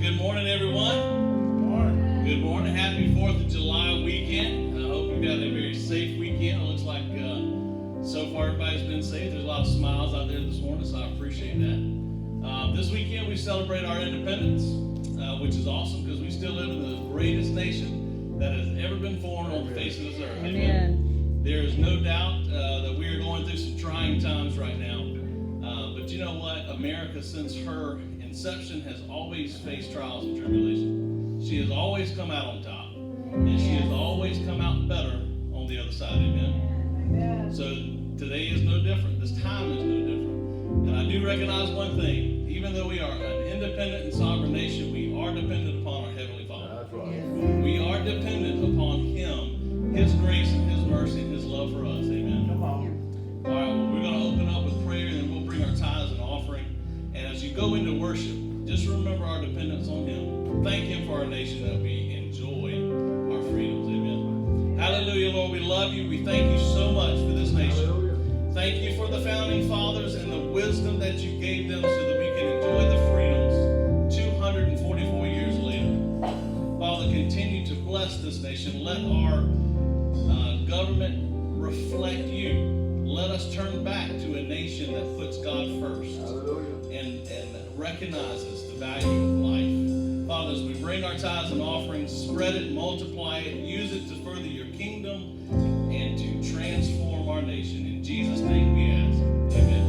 Good morning, everyone. Good morning. Happy 4th of July weekend. I hope you've got a very safe weekend. It looks like so far everybody's been safe. There's a lot of smiles out there this morning, so I appreciate that. This weekend we celebrate our independence, which is awesome because we still live in the greatest nation that has ever been formed on the face of this earth. Amen. There is no doubt that we are going through some trying times right now. But you know what? America, since her inception, has always faced trials and tribulation. She has always come out on top. And she has always come out better on the other side. Amen. So today is no different. This time is no different. And I do recognize one thing. Even though we are an independent and sovereign nation, we are dependent upon our Heavenly Father. That's right. We are dependent upon Him, His grace and His mercy and His love for us. Amen. Come on. All right, well, we're going to open up with prayer and then we'll bring our tithes and offering. And as you go into worship, just remember our dependence on Him. Thank Him for our nation that we enjoy our freedoms. Amen. Hallelujah, Lord. We love you. We thank you so much for this nation. Hallelujah. Thank you for the founding fathers and the wisdom that you gave them so that we can enjoy the freedoms 244 years later. Father, continue to bless this nation. Let our government reflect you. Let us turn back to a nation that puts God first. And recognizes the value of life. Father, as we bring our tithes and offerings, spread it, multiply it, use it to further your kingdom and to transform our nation. In Jesus' name we ask. Amen.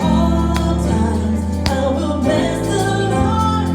All times I will bless the Lord.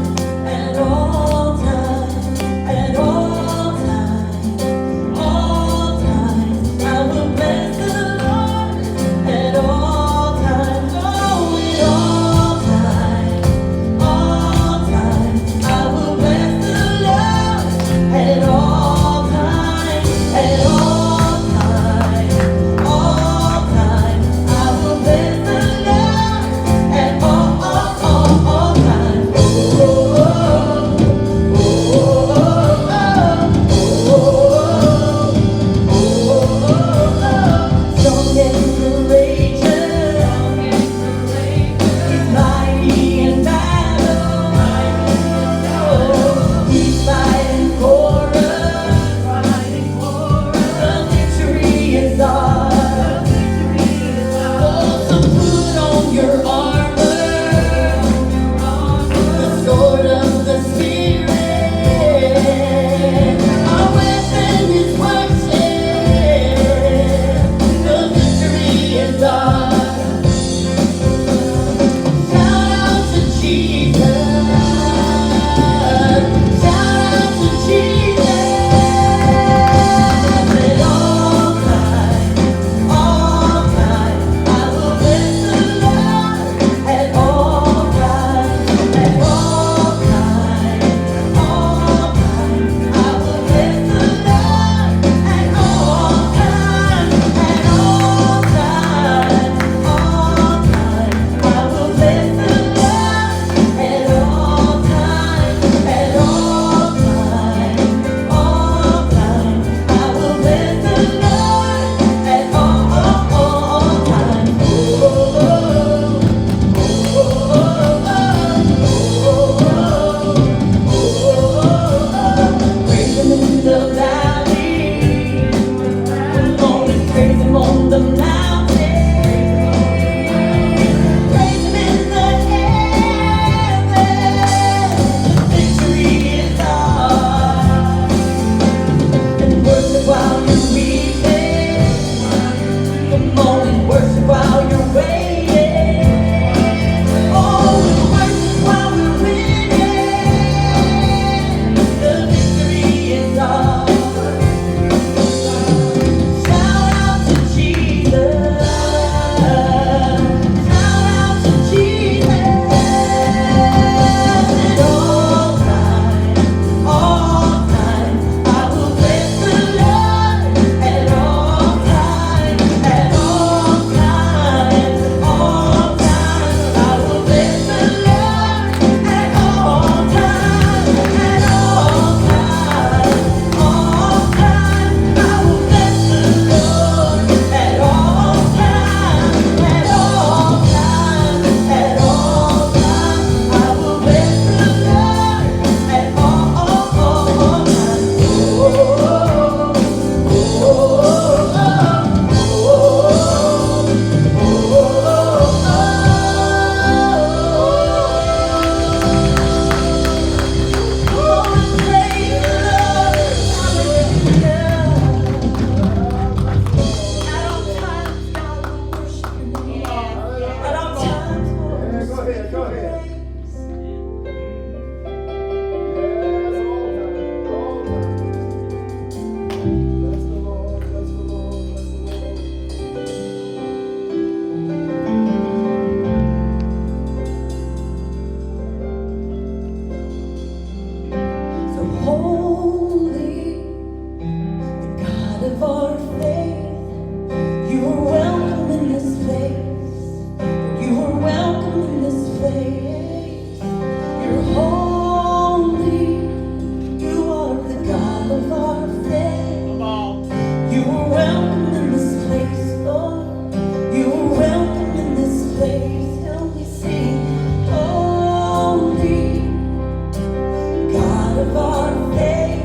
of our faith.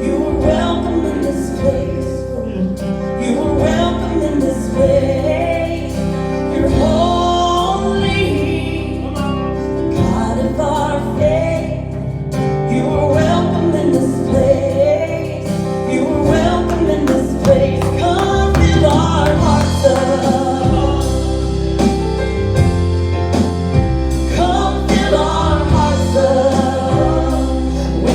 You are welcome in this place. You are welcome in this place. You're holy, God of our faith. You are welcome in this place. You are welcome in this place. Come fill our hearts up. Come fill our hearts up.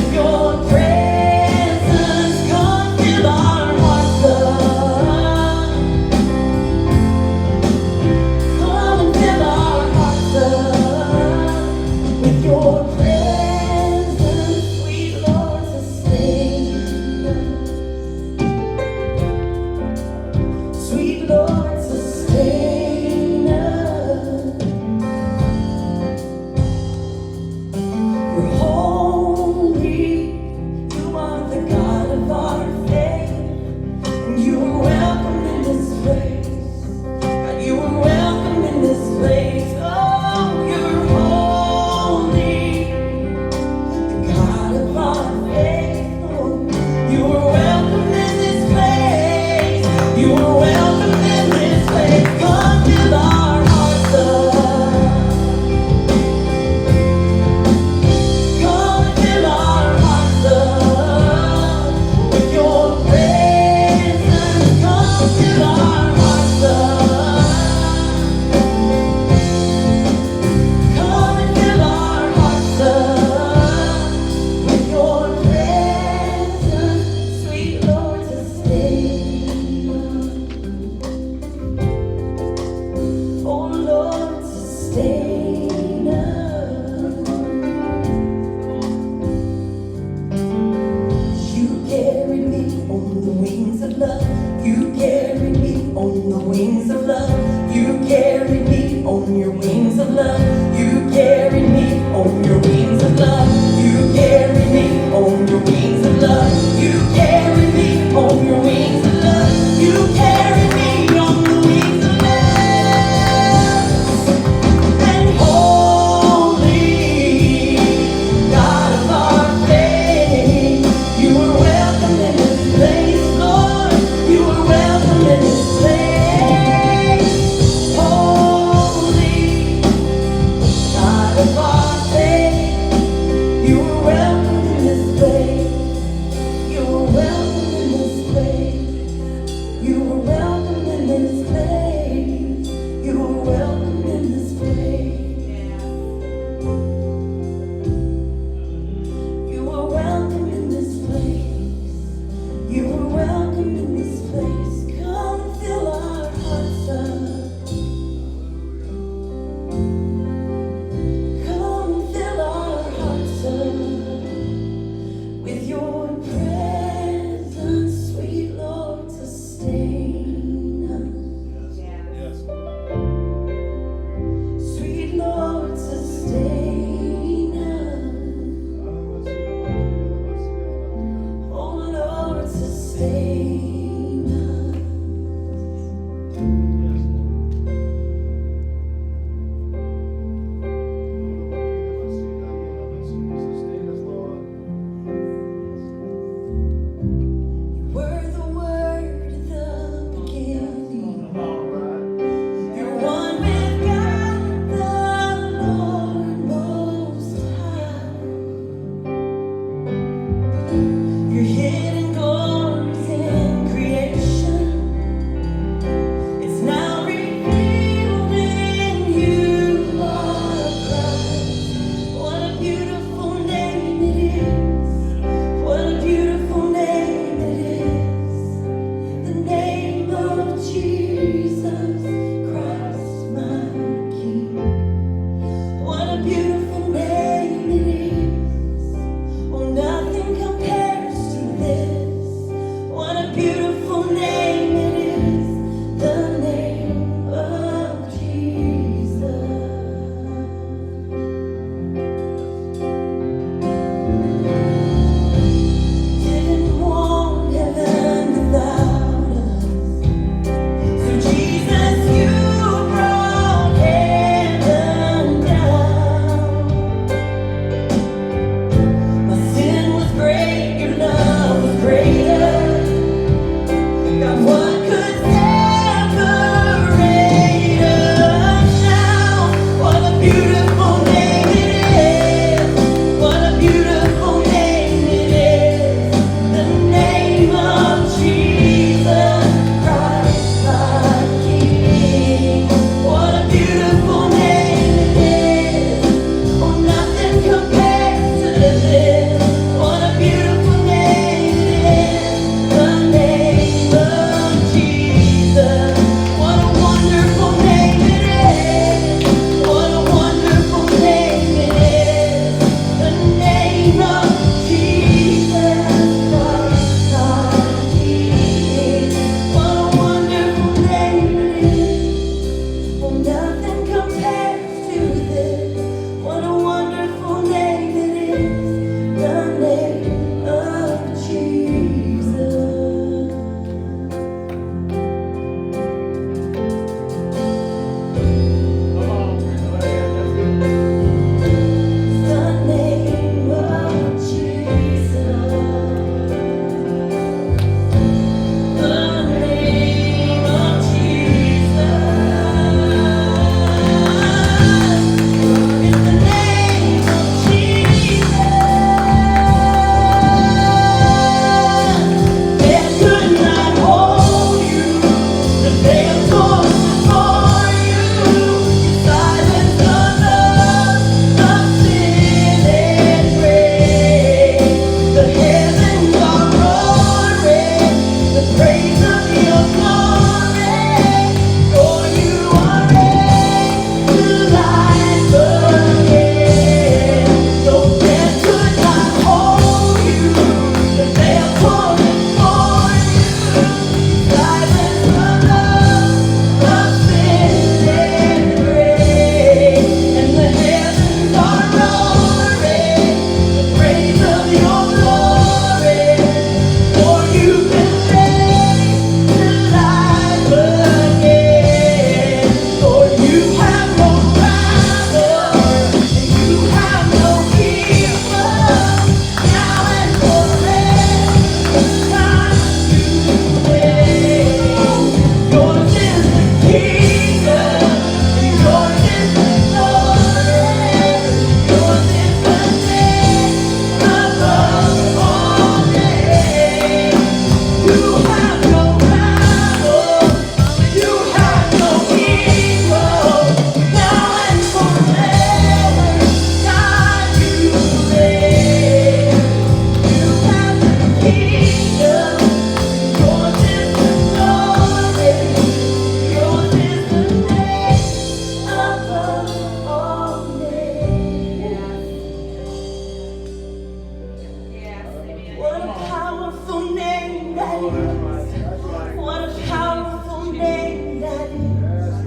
What a powerful name that is.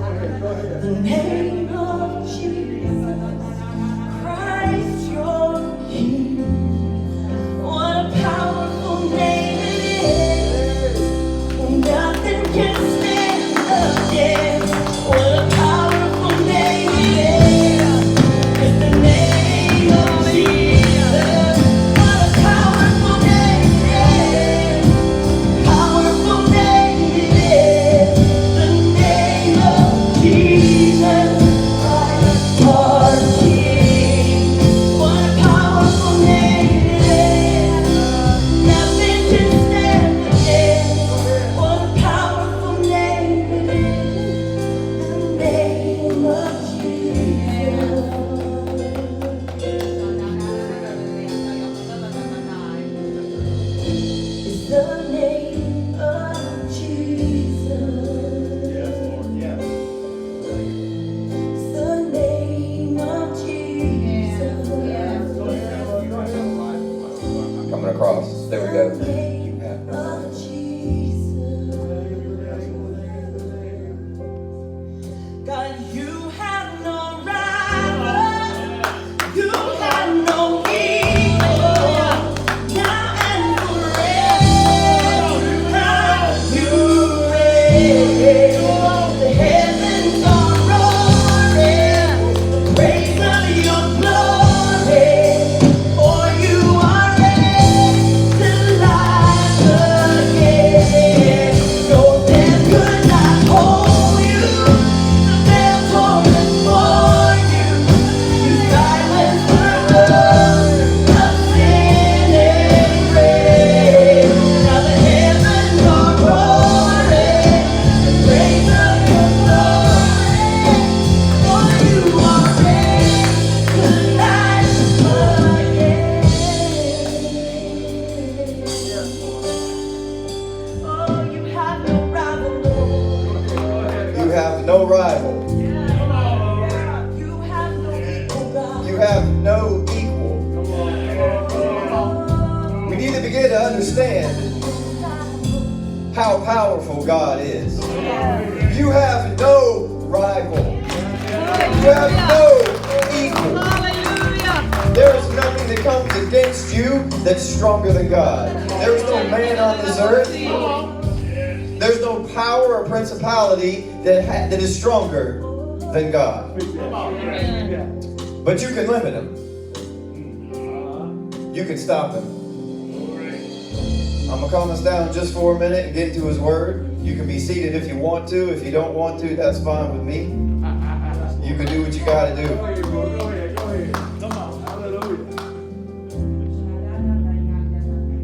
The name of Jesus Christ, your King. What a powerful name it is. Nothing can stand against. What a powerful name it is. It's the name of Jesus. What a powerful name it is. Powerful name it is. The name of Jesus Christ, our King. What a powerful name it is. Nothing can stand against. What a powerful name it is. The name of Jesus. It's the name of Jesus. Yes, Lord. Yes. It's the name of Jesus. Coming across. There we go. The name of Jesus. God, you have no rival. You have no equal. Now and forever. You reign. The heavens are roaring. The praise of your glory. For you are raised to life again. No death could not hold you. The veil torn for you. You silenced the voice of sin and grave. Now the heavens are roaring. The praise of your glory. For you are raised to life again. Oh, you have no rival, Lord. You have no rival. You have no equal, God. You have no equal. We need to begin to understand how powerful God is. You have no rival. You have no equal. There is nothing that comes against you that's stronger than God. There is no man on this earth. There's no power or principality that is stronger than God. But you can limit him. You can stop him. I'm going to calm us down just for a minute and get into his word. You can be seated if you want to. If you don't want to, that's fine with me. You can do what you got to do. Go ahead, bro. Go ahead. Go ahead. Come on. Hallelujah.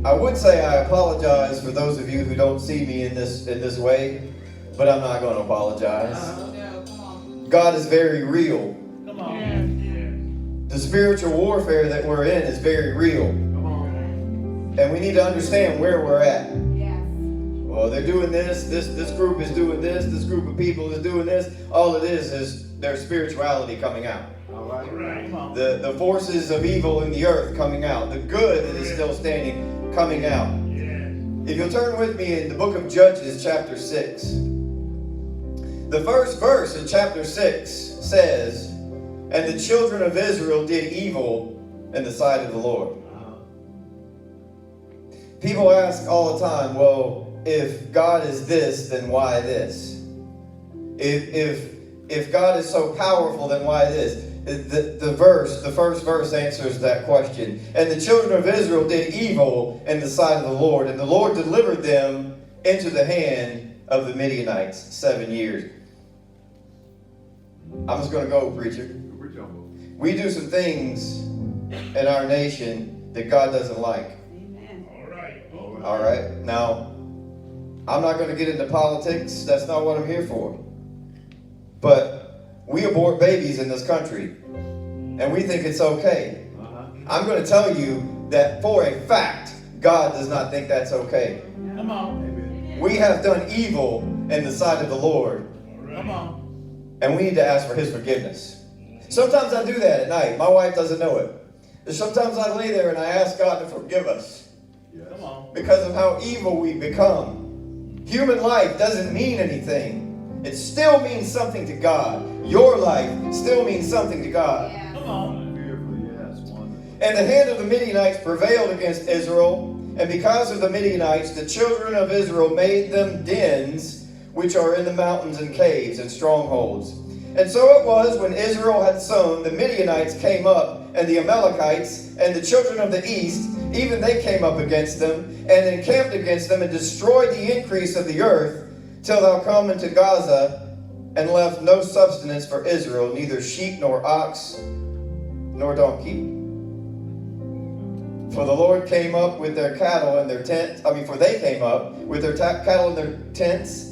I would say I apologize for those of you who don't see me in this way, but I'm not going to apologize. God is very real. Come on. The spiritual warfare that we're in is very real. Come on. And we need to understand where we're at. Well, they're doing this group is doing this group of people is doing this. All it is their spirituality coming out. All right. Come on. The forces of evil in the earth coming out. The good that is still standing coming out. If you'll turn with me in the book of Judges, chapter 6. The first verse in chapter 6 says, "And the children of Israel did evil in the sight of the Lord." People ask all the time, well, if God is this, then why this? If God is so powerful, then why this? The first verse answers that question. And the children of Israel did evil in the sight of the Lord, and the Lord delivered them into the hand of the Midianites 7 years. I'm just going to go, preacher. We do some things in our nation that God doesn't like. All right. Now, I'm not going to get into politics. That's not what I'm here for. But we abort babies in this country, and we think it's okay. I'm going to tell you that for a fact, God does not think that's okay. Come on. We have done evil in the sight of the Lord, Come on. and we need to ask for His forgiveness. Sometimes I do that at night. My wife doesn't know it. Sometimes I lay there and I ask God to forgive us. Come on. because of how evil we've become. Human life doesn't mean anything. It still means something to God. Your life still means something to God. Come on. And the hand of the Midianites prevailed against Israel, and because of the Midianites, the children of Israel made them dens, which are in the mountains and caves and strongholds. And so it was when Israel had sown, the Midianites came up, and the Amalekites, and the children of the east, even they came up against them, and encamped against them, and destroyed the increase of the earth, till thou come into Gaza, and left no substance for Israel, neither sheep nor ox nor donkey. For the Lord came up with their cattle and their tents. For they came up with their cattle and their tents,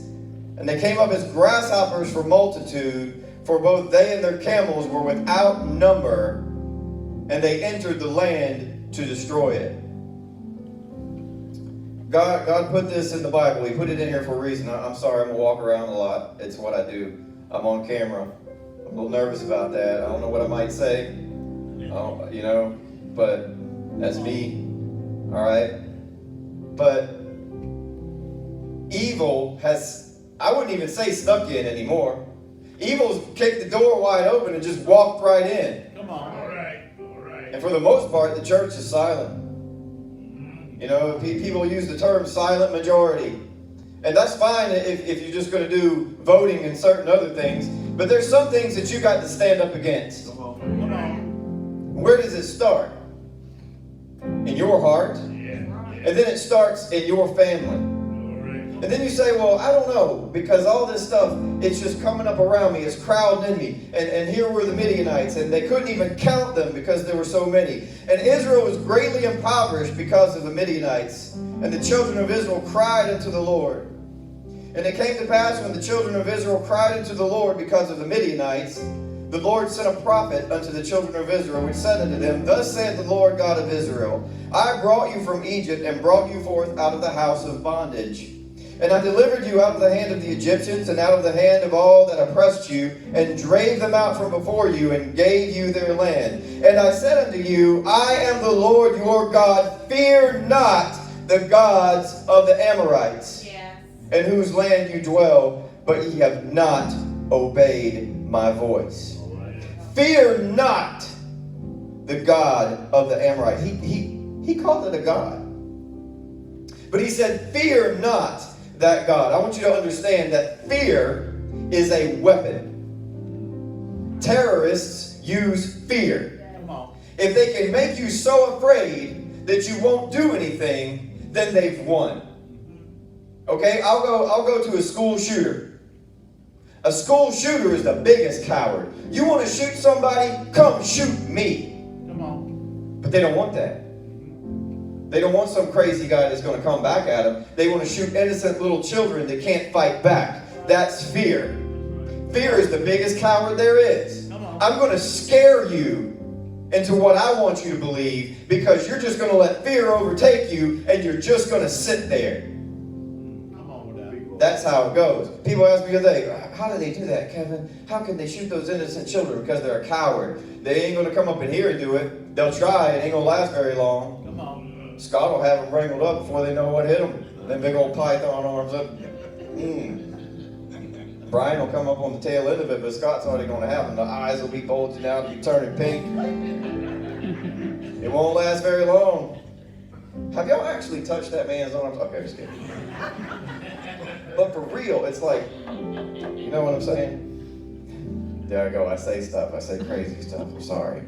and they came up as grasshoppers for multitude, for both they and their camels were without number, and they entered the land to destroy it. God put this in the Bible. He put it in here for a reason. I'm sorry, I'm going to walk around a lot. It's what I do. I'm on camera. I'm a little nervous about that. I don't know what I might say, but that's me. All right? But evil has, I wouldn't even say snuck in anymore. Evil's kicked the door wide open and just walked right in. Come on. All right. And for the most part, the church is silent. People use the term silent majority. And that's fine if you're just going to do voting and certain other things. But there's some things that you got to stand up against. Come on. Where does it start? In your heart. And then it starts in your family. And then you say, well, I don't know, because all this stuff, it's just coming up around me, it's crowding in me. And here were the Midianites, and they couldn't even count them because there were so many. And Israel was greatly impoverished because of the Midianites. And the children of Israel cried unto the Lord. And it came to pass when the children of Israel cried unto the Lord because of the Midianites, the Lord sent a prophet unto the children of Israel, which said unto them, Thus saith the Lord God of Israel, I brought you from Egypt, and brought you forth out of the house of bondage. And I delivered you out of the hand of the Egyptians, and out of the hand of all that oppressed you, and drave them out from before you, and gave you their land. And I said unto you, I am the Lord your God. Fear not the gods of the Amorites, in whose land you dwell, but ye have not obeyed my voice. Fear not the God of the Amorites. He called it a God. But he said, fear not that God. I want you to understand that fear is a weapon. Terrorists use fear. Come on. If they can make you so afraid that you won't do anything, then they've won. Okay, I'll go to a school shooter. A school shooter is the biggest coward. You want to shoot somebody? Come shoot me. Come on. But they don't want that. They don't want some crazy guy that's going to come back at them. They want to shoot innocent little children that can't fight back. That's fear. Fear is the biggest coward there is. I'm going to scare you into what I want you to believe, because you're just going to let fear overtake you, and you're just going to sit there. That's how it goes. People ask me today, how do they do that, Kevin? How can they shoot those innocent children? Because they're a coward. They ain't going to come up in here and do it. They'll try. It ain't going to last very long. Come on. Scott will have them wrangled up before they know what hit them. Them big old python arms up. Brian will come up on the tail end of it, but Scott's already going to have them. The eyes will be bulging out, be turning pink. It won't last very long. Have y'all actually touched that man's arms? Okay, just kidding. But for real, it's like, you know what I'm saying? There I go. I say stuff. I say crazy stuff. I'm sorry.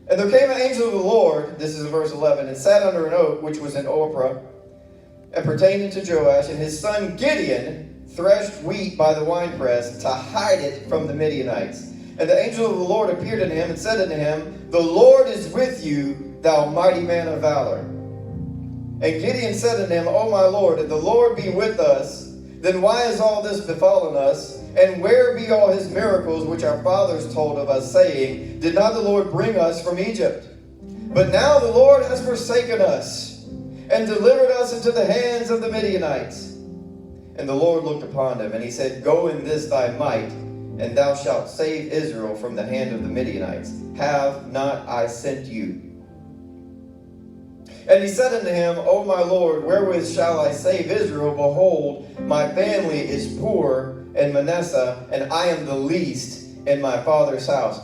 And there came an angel of the Lord, this is in verse 11, and sat under an oak which was in Ophrah, and pertaining to Joash, and his son Gideon threshed wheat by the winepress to hide it from the Midianites. And the angel of the Lord appeared unto him and said unto him, The Lord is with you, thou mighty man of valor. And Gideon said unto him, O my Lord, if the Lord be with us, then why is all this befallen us? And where be all his miracles which our fathers told of us, saying, Did not the Lord bring us from Egypt? But now the Lord has forsaken us, and delivered us into the hands of the Midianites. And the Lord looked upon him, and he said, Go in this thy might, and thou shalt save Israel from the hand of the Midianites. Have not I sent you? And he said unto him, O my Lord, wherewith shall I save Israel? Behold, my family is poor in Manasseh, and I am the least in my father's house.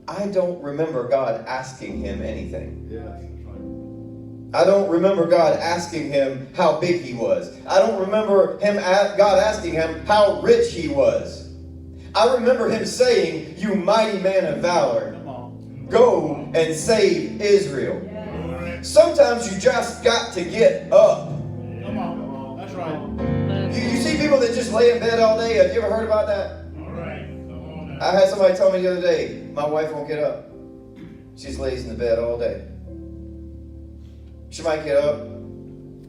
I don't remember God asking him anything. Yeah, that's right. I don't remember God asking him how big he was. I don't remember God asking him how rich he was. I remember him saying, you mighty man of valor, Come on. go and save Israel. Sometimes you just got to get up. Come on. That's right. You see people that just lay in bed all day. Have you ever heard about that? All right. Come on now. I had somebody tell me the other day, my wife won't get up. She just lays in the bed all day. She might get up.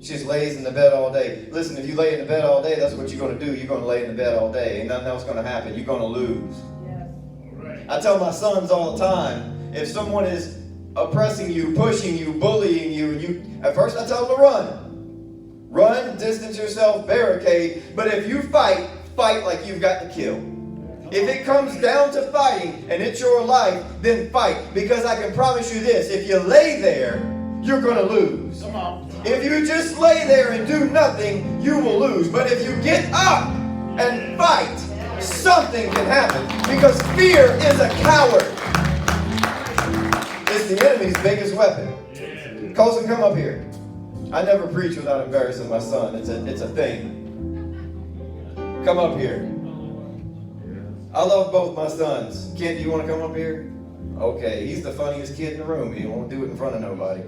She just lays in the bed all day. Listen, if you lay in the bed all day, that's what you're going to do. You're going to lay in the bed all day. Ain't nothing else going to happen. You're going to lose. All right. I tell my sons all the time, if someone is oppressing you, pushing you, bullying you, and you, at first I tell them to run. Run, distance yourself, barricade. But if you fight, fight like you've got to kill. If it comes down to fighting and it's your life, then fight. Because I can promise you this, if you lay there, you're going to lose. Come on. If you just lay there and do nothing, you will lose. But if you get up and fight, something can happen. Because fear is a coward. It's the enemy's biggest weapon. Colson, come up here. I never preach without embarrassing my son. It's a thing. Come up here. I love both my sons. Kid, do you want to come up here? Okay, he's the funniest kid in the room. He won't do it in front of nobody.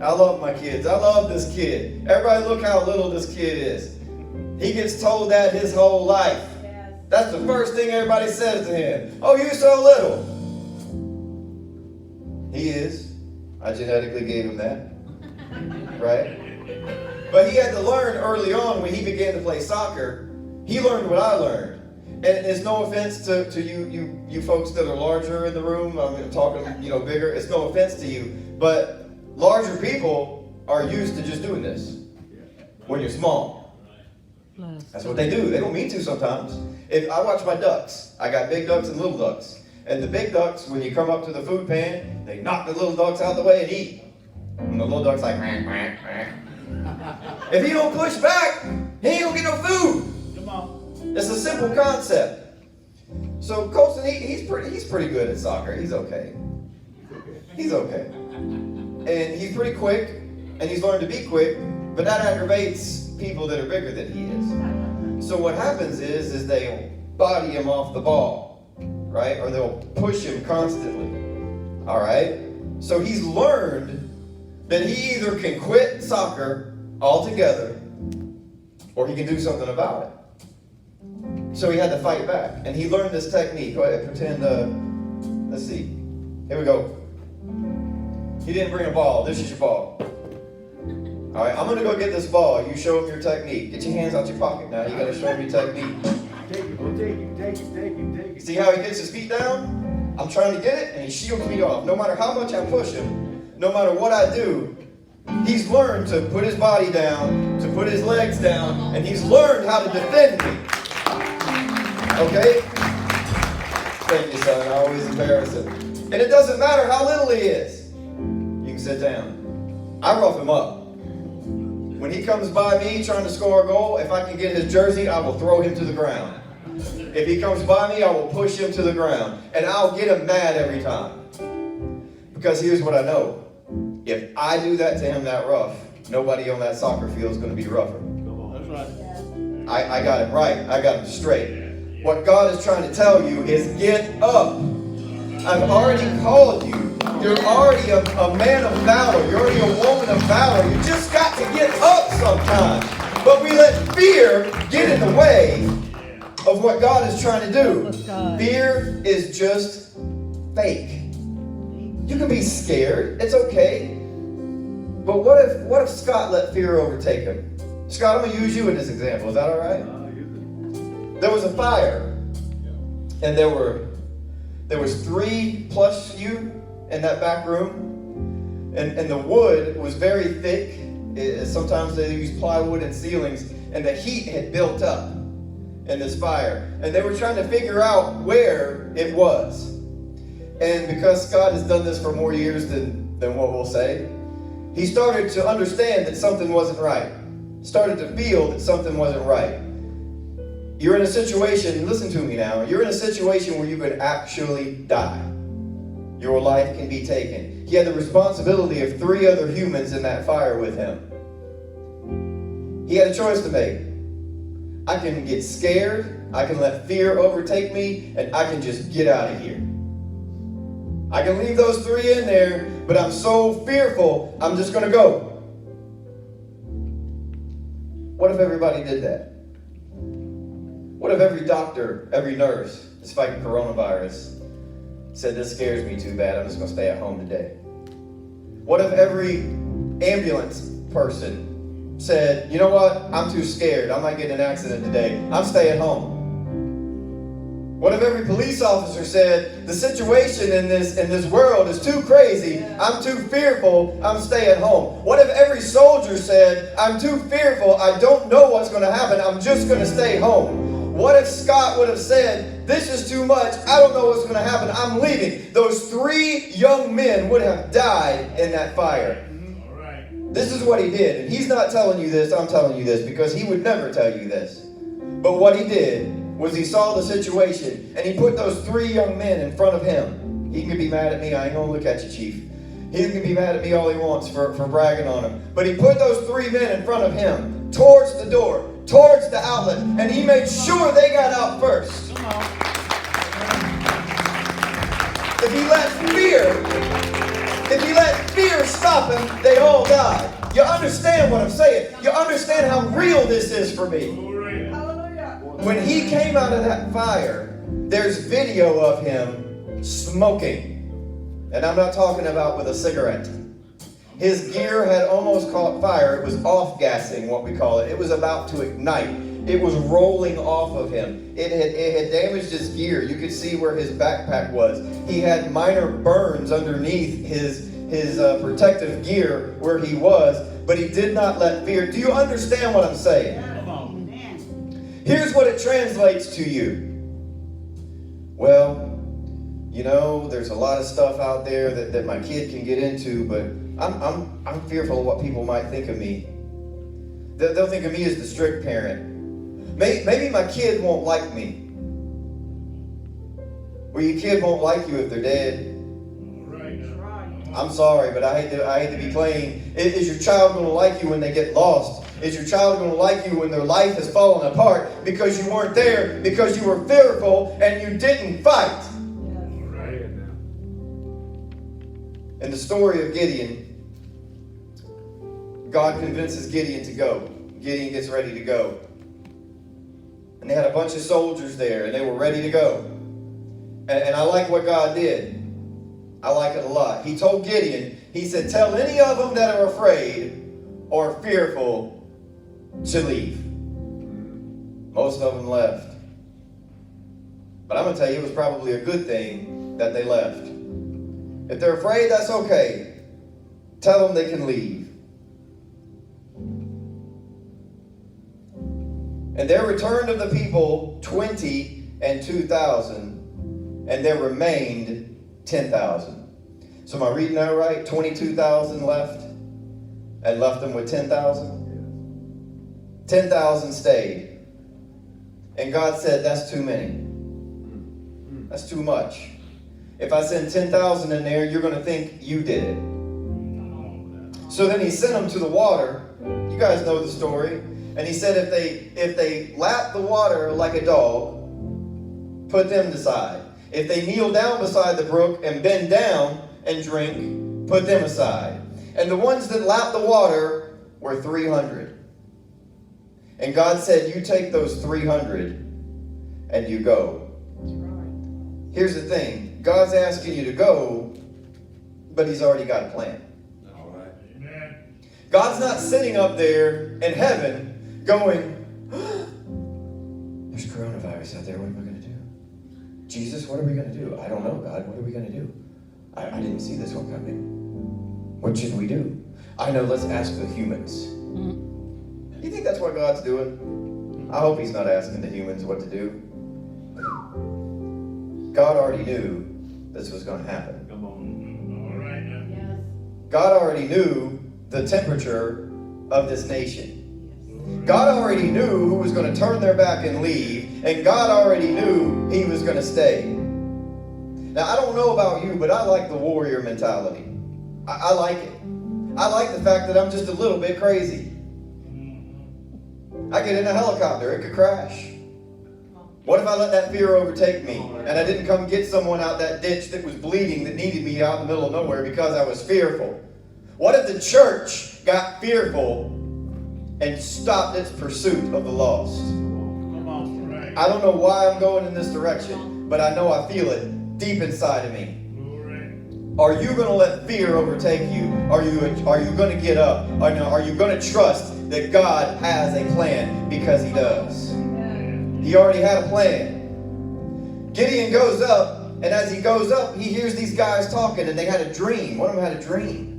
I love my kids. I love this kid. Everybody look how little this kid is. He gets told that his whole life. That's the first thing everybody says to him. Oh, you're so little. He is. I genetically gave him that. Right? But he had to learn early on when he began to play soccer. He learned what I learned. And it's no offense to you folks that are larger in the room. I'm talking, bigger. It's no offense to you. But larger people are used to just doing this when you're small. That's what they do. They don't mean to sometimes. If I watch my ducks, I got big ducks and little ducks. And the big ducks, when you come up to the food pan, they knock the little ducks out of the way and eat. And the little duck's like, quack, quack, quack. If he don't push back, he ain't gonna get no food. Come on. It's a simple concept. So Colson, he's pretty good at soccer. He's okay. He's okay. And he's pretty quick, and he's learned to be quick, but that aggravates people that are bigger than he is. So what happens is they'll body him off the ball, right? Or they'll push him constantly, all right? So he's learned that he either can quit soccer altogether, or he can do something about it. So he had to fight back, and he learned this technique. Go ahead, pretend, let's see. Here we go. He didn't bring a ball. This is your ball. All right, I'm going to go get this ball. You show him your technique. Get your hands out your pocket now. You got to show him your technique. Take it. See how he gets his feet down? I'm trying to get it, and he shields me off. No matter how much I push him, no matter what I do, he's learned to put his body down, to put his legs down, and he's learned how to defend me. Okay? Thank you, son. I always embarrass him. And it doesn't matter how little he is. You can sit down. I rough him up. When he comes by me trying to score a goal, if I can get his jersey, I will throw him to the ground. If he comes by me, I will push him to the ground. And I'll get him mad every time. Because here's what I know. If I do that to him that rough, nobody on that soccer field is going to be rougher. That's right. I got him right. I got him straight. What God is trying to tell you is get up. I've already called you. You're already a man of valor. You're already a woman of valor. You just got to get up sometimes. But we let fear get in the way of what God is trying to do. Fear is just fake. You can be scared. It's okay. But what if Scott let fear overtake him? Scott, I'm going to use you in this example. Is that all right? There was a fire. And there was 3+ you in that back room, and the wood was very thick. Sometimes they use plywood and ceilings, and the heat had built up in this fire, and they were trying to figure out where it was. And because Scott has done this for more years than what we'll say, he started to understand that something wasn't right. Started to feel that something wasn't right. You're in a situation, listen to me now, you're in a situation where you could actually die. Your life can be taken. He had the responsibility of 3 other humans in that fire with him. He had a choice to make. I can get scared, I can let fear overtake me, and I can just get out of here. I can leave those 3 in there, but I'm so fearful, I'm just going to go. What if everybody did that? What if every doctor, every nurse is fighting coronavirus said, this scares me too bad, I'm just going to stay at home today? What if every ambulance person said, you know what, I'm too scared, I might get in an accident today, I'm staying home? What if every police officer said, the situation in this world is too crazy, I'm too fearful, I'm staying home? What if every soldier said, I'm too fearful, I don't know what's going to happen, I'm just going to stay home? What if Scott would have said, this is too much, I don't know what's going to happen, I'm leaving? Those 3 young men would have died in that fire. This is what he did. And he's not telling you this, I'm telling you this, because he would never tell you this. But what he did was he saw the situation, and he put those 3 young men in front of him. He can be mad at me, I ain't going to look at you, Chief. He can be mad at me all he wants for bragging on him. But he put those 3 men in front of him, towards the door, towards the outlet, and he made sure they got out first. If he let fear stop him, they all died. You understand what I'm saying? You understand how real this is for me? When he came out of that fire, there's video of him smoking. And I'm not talking about with a cigarette. His gear had almost caught fire. It was off-gassing, what we call it. It was about to ignite. It was rolling off of him. It had damaged his gear. You could see where his backpack was. He had minor burns underneath his protective gear where he was, but he did not let fear. Do you understand what I'm saying? Here's what it translates to you. Well, you know, there's a lot of stuff out there that my kid can get into, but I'm fearful of what people might think of me. They'll think of me as the strict parent. Maybe my kid won't like me. Well, your kid won't like you if they're dead. I'm sorry, but I hate to be plain. Is your child going to like you when they get lost? Is your child going to like you when their life has fallen apart because you weren't there, because you were fearful and you didn't fight? In the story of Gideon, God convinces Gideon to go. Gideon gets ready to go. And they had a bunch of soldiers there, and they were ready to go. And I like what God did. I like it a lot. He told Gideon, he said, tell any of them that are afraid or fearful to leave. Most of them left. But I'm going to tell you, it was probably a good thing that they left. If they're afraid, that's okay. Tell them they can leave. And there returned of the people 20 and 2,000, and there remained 10,000. So am I reading that right? 22,000 left, and left them with 10,000? 10,000 stayed. And God said, that's too many. That's too much. If I send 10,000 in there, you're going to think you did it. So then he sent them to the water. You guys know the story. And he said, if they lap the water like a dog, put them aside. If they kneel down beside the brook and bend down and drink, put them aside. And the ones that lapped the water were 300. And God said, you take those 300 and you go. Here's the thing. God's asking you to go, but he's already got a plan. God's not sitting up there in heaven going, there's coronavirus out there, what am I going to do? Jesus, what are we going to do? I don't know, God, what are we going to do? I didn't see this one coming. What should we do? I know, let's ask the humans. You think that's what God's doing? I hope he's not asking the humans what to do. God already knew this was going to happen. Come on. All right now. God already knew the temperature of this nation. God already knew who was going to turn their back and leave, and God already knew he was going to stay. Now, I don't know about you, but I like the warrior mentality. I like it. I like the fact that I'm just a little bit crazy. I get in a helicopter, it could crash. What if I let that fear overtake me and I didn't come get someone out that ditch that was bleeding that needed me out in the middle of nowhere because I was fearful? What if the church got fearful and stopped its pursuit of the lost? I don't know why I'm going in this direction, but I know I feel it deep inside of me. Are you going to let fear overtake you? Are you going to get up? Are you going to trust that God has a plan? Because he does. He already had a plan. Gideon goes up, and as he goes up, he hears these guys talking, and they had a dream. One of them had a dream.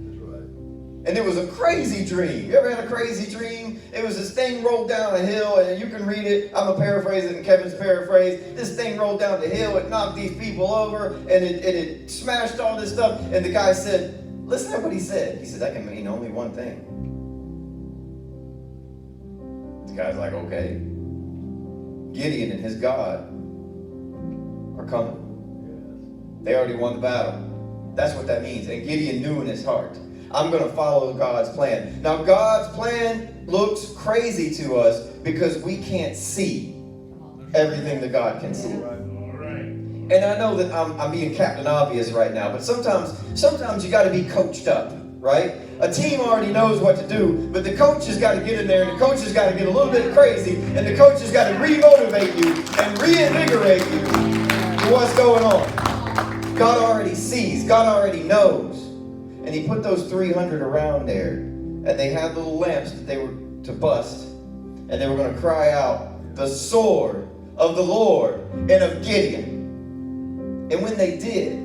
And it was a crazy dream. You ever had a crazy dream? It was this thing rolled down a hill, and you can read it. I'm going to paraphrase it in Kevin's paraphrase. This thing rolled down the hill. It knocked these people over, and it smashed all this stuff. And the guy said, listen to what he said. He said, that can mean only one thing. The guy's like, okay. Gideon and his God are coming. They already won the battle. That's what that means. And Gideon knew in his heart, I'm going to follow God's plan. Now, God's plan looks crazy to us because we can't see everything that God can see. And I know that I'm being Captain Obvious right now, but sometimes you got to be coached up, right? A team already knows what to do, but the coach has got to get in there, and the coach has got to get a little bit crazy, and the coach has got to remotivate you and reinvigorate you to what's going on. God already sees. God already knows. And he put those 300 around there, and they had little lamps that they were to bust, and they were going to cry out, the sword of the Lord and of Gideon. And when they did,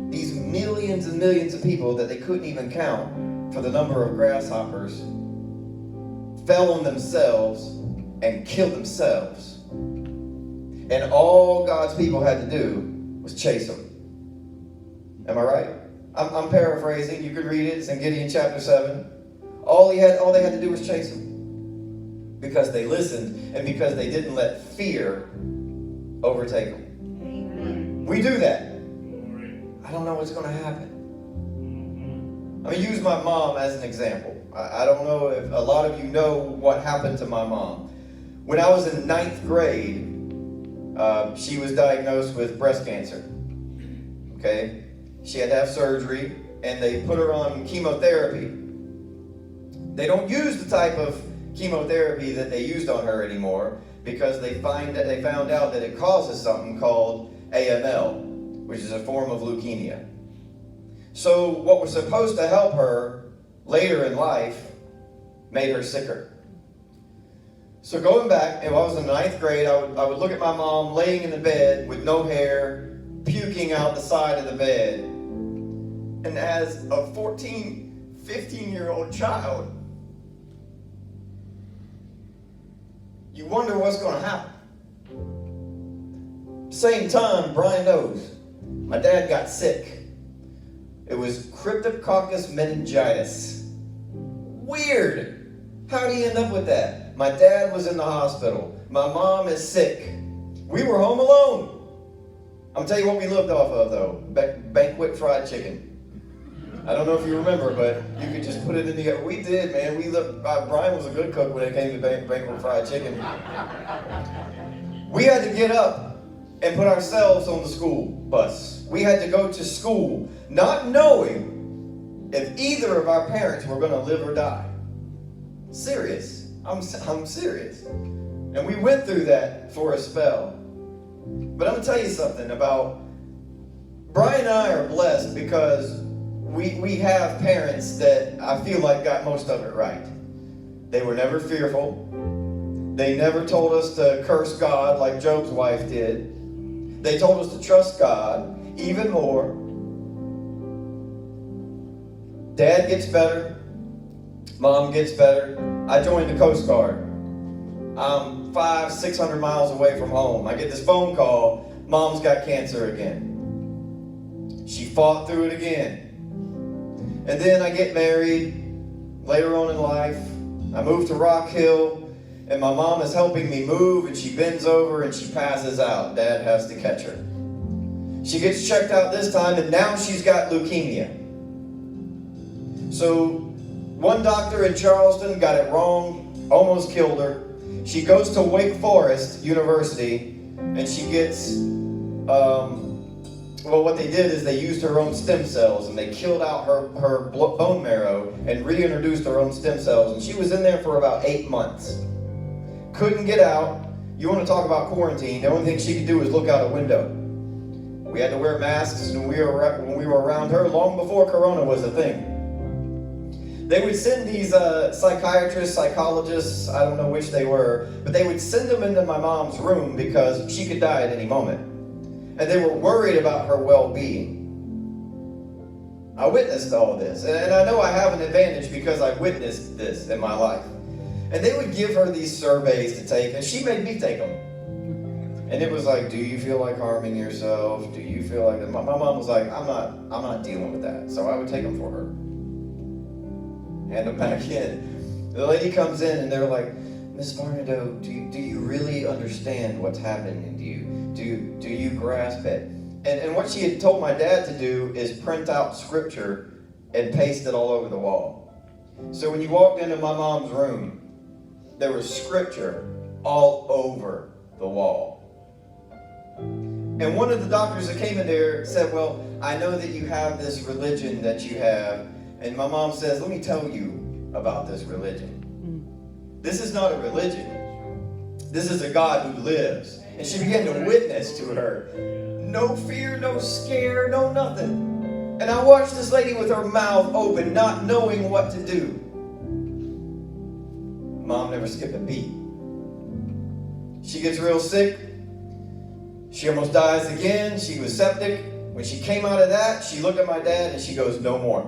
these millions and millions of people that they couldn't even count for the number of grasshoppers fell on themselves and killed themselves. And all God's people had to do was chase them. Am I right? I'm paraphrasing. You could read it. It's in Gideon chapter 7. All they had to do was chase him. Because they listened and because they didn't let fear overtake them. Amen. We do that. I don't know what's going to happen. I'm going to use my mom as an example. I don't know if a lot of you know what happened to my mom. When I was in 9th grade, she was diagnosed with breast cancer. Okay? She had to have surgery, and they put her on chemotherapy. They don't use the type of chemotherapy that they used on her anymore because they found out that it causes something called AML, which is a form of leukemia. So what was supposed to help her later in life made her sicker. So going back, when I was in 9th grade, I would look at my mom laying in the bed with no hair, puking out the side of the bed. And as a 14, 15-year-old child, you wonder what's going to happen. Same time, Brian knows. My dad got sick. It was cryptococcus meningitis. Weird. How did he end up with that? My dad was in the hospital. My mom is sick. We were home alone. I'm telling you what we lived off of, though. Banquet fried chicken. I don't know if you remember, but you could just put it in the... We did, man. Brian was a good cook when it came to banquet fried chicken. We had to get up and put ourselves on the school bus. We had to go to school, not knowing if either of our parents were going to live or die. Serious. I'm serious. And we went through that for a spell. But I'm going to tell you something about... Brian and I are blessed because we have parents that I feel like got most of it right. They were never fearful. They never told us to curse God like Job's wife did. They told us to trust God even more. Dad gets better. Mom gets better. I joined the Coast Guard. I'm 500-600 miles away from home. I get this phone call. Mom's got cancer again. She fought through it again. And then I get married. later on in life, I moved to Rock Hill, and my mom is helping me move, and she bends over and she passes out. Dad has to catch her. She gets checked out this time, and now she's got leukemia. So one doctor in Charleston got it wrong, almost killed her. She goes to Wake Forest University, and she gets, what they did is they used her own stem cells, and they killed out her bone marrow and reintroduced her own stem cells. And she was in there for about 8 months. Couldn't get out. You want to talk about quarantine, the only thing she could do was look out a window. We had to wear masks when we were around her long before Corona was a thing. They would send these psychiatrists, psychologists, I don't know which they were, but they would send them into my mom's room because she could die at any moment. And they were worried about her well-being. I witnessed all this, and I know I have an advantage because I witnessed this in my life. And they would give her these surveys to take, and she made me take them. And it was like, do you feel like harming yourself? Do you feel like that? My mom was like, I'm not dealing with that. So I would take them for her. Hand them back in. The lady comes in and they're like, Miss Barnado, do you really understand what's happening to you? Do you grasp it? And what she had told my dad to do is print out scripture and paste it all over the wall. So when you walked into my mom's room, there was scripture all over the wall. And one of the doctors that came in there said, well, I know that you have this religion that you have. And my mom says, let me tell you about this religion. This is not a religion. This is a God who lives. And she began to witness to her. No fear, no scare, no nothing. And I watched this lady with her mouth open, not knowing what to do. Mom never skipped a beat. She gets real sick. She almost dies again. She was septic. When she came out of that, she looked at my dad and she goes, no more.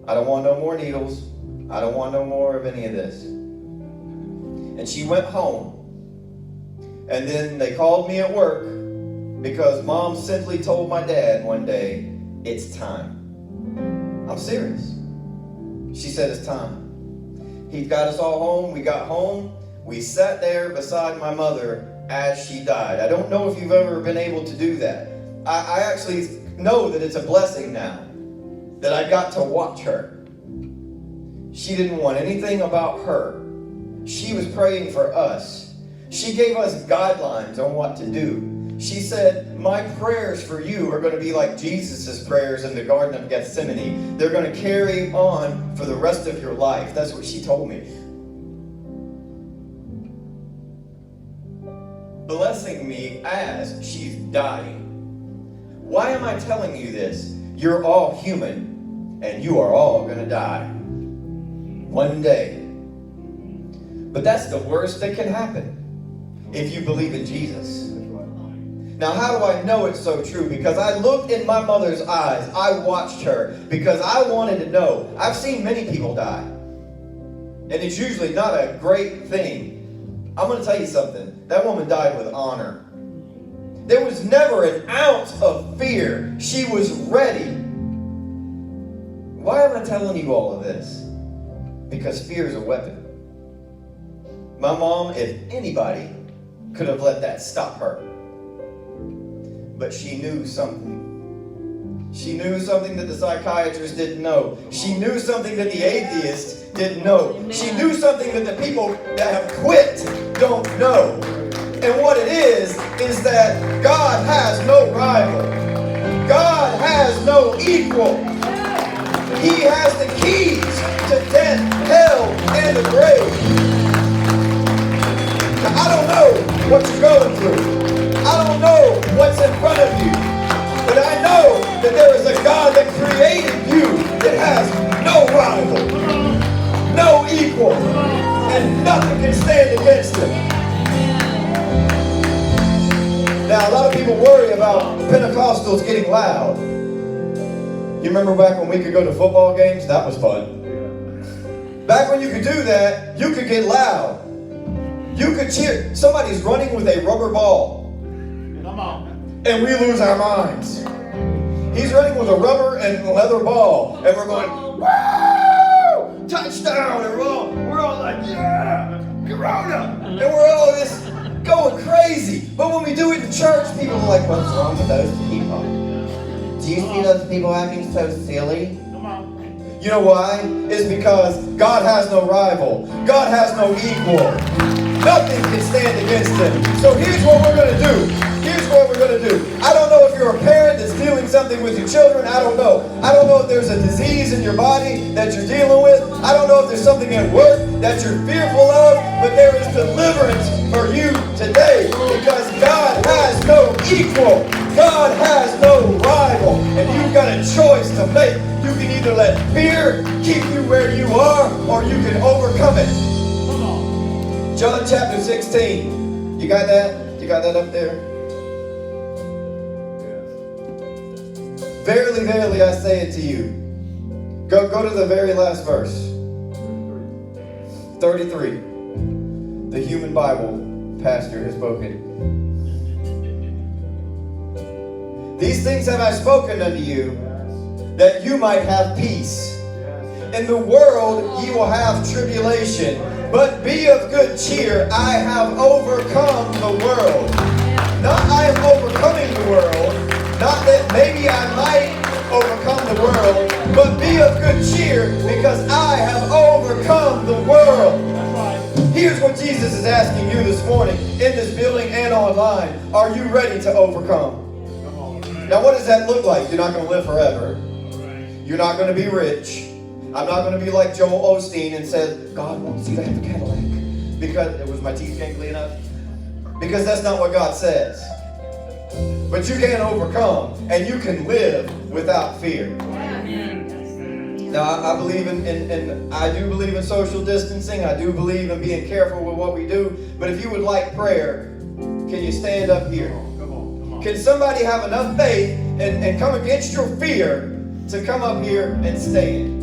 I don't want no more needles. I don't want no more of any of this. And she went home. And then they called me at work because Mom simply told my dad one day, it's time. I'm serious. She said it's time. He got us all home. We got home. We sat there beside my mother as she died. I don't know if you've ever been able to do that. I actually know that it's a blessing now that I got to watch her. She didn't want anything about her. She was praying for us. She gave us guidelines on what to do. She said, my prayers for you are going to be like Jesus' prayers in the Garden of Gethsemane. They're going to carry on for the rest of your life. That's what she told me. Blessing me as she's dying. Why am I telling you this? You're all human, and you are all going to die. One day. But that's the worst that can happen if you believe in Jesus. Now, how do I know it's so true? Because I looked in my mother's eyes. I watched her because I wanted to know. I've seen many people die. And it's usually not a great thing. I'm going to tell you something. That woman died with honor. There was never an ounce of fear. She was ready. Why am I telling you all of this? Because fear is a weapon. My mom, if anybody, could have let that stop her. But she knew something. She knew something that the psychiatrist didn't know. She knew something that the atheist didn't know. She knew something that the people that have quit don't know. And what it is that God has no rival. God has no equal. He has the keys to death, hell, and the grave. Now, I don't know what you're going through. I don't know what's in front of you. But I know that there is a God that created you that has no rival, no equal, and nothing can stand against him. Now, a lot of people worry about Pentecostals getting loud. You remember back when we could go to football games? That was fun. Back when you could do that, you could get loud. You could cheer. Somebody's running with a rubber ball. Come on. And we lose our minds. He's running with a rubber and leather ball. And we're going, woo! people are like, what's wrong with those people? Do you see those people acting so silly? You know why? It's because God has no rival. God has no equal. Nothing can stand against him. So here's what we're going to do. Here's what we're going to do. I don't know if you're a parent that's dealing something with your children. I don't know. I don't know if there's a disease in your body that you're dealing with. I don't know if there's something at work that you're fearful of. But there is deliverance for you today because God has no equal. God has no rival. And you've got a choice to make. You can either let fear keep you where you are or you can overcome it. John chapter 16. You got that? You got that up there? Verily, verily, I say it to you. Go to the very last verse. 33. The Human Bible pastor has spoken. These things have I spoken unto you, that you might have peace. In the world ye will have tribulation, but be of good cheer. I have overcome the world. Not I am overcoming the world, not that maybe I might overcome the world, but be of good cheer because I have overcome the world. Here's what Jesus is asking you this morning in this building and online. Are you ready to overcome? Now what does that look like? You're not going to live forever. You're not going to be rich. I'm not going to be like Joel Osteen and said, God wants you to have a Cadillac. Because, was my teeth gangly enough? Because that's not what God says. But you can overcome and you can live without fear. Now, I believe I do believe in social distancing. I do believe in being careful with what we do. But if you would like prayer, can you stand up here? Can somebody have enough faith and come against your fear to come up here and stand?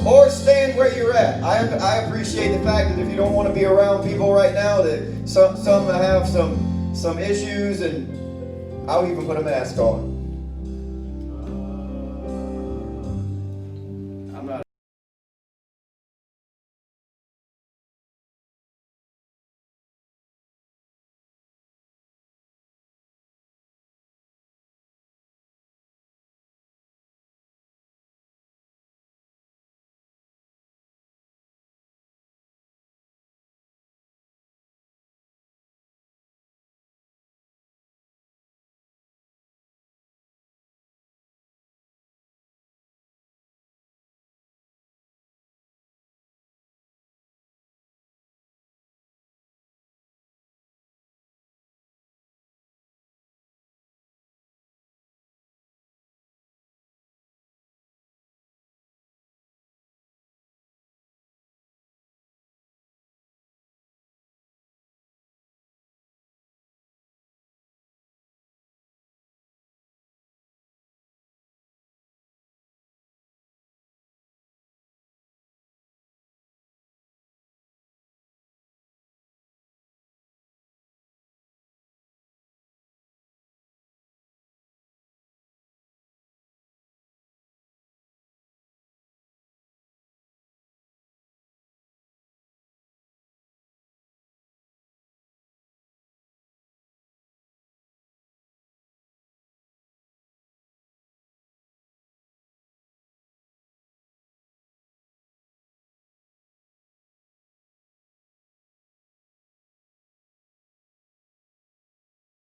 Or stand where you're at. I appreciate the fact that if you don't want to be around people right now, that some have some issues, and I'll even put a mask on.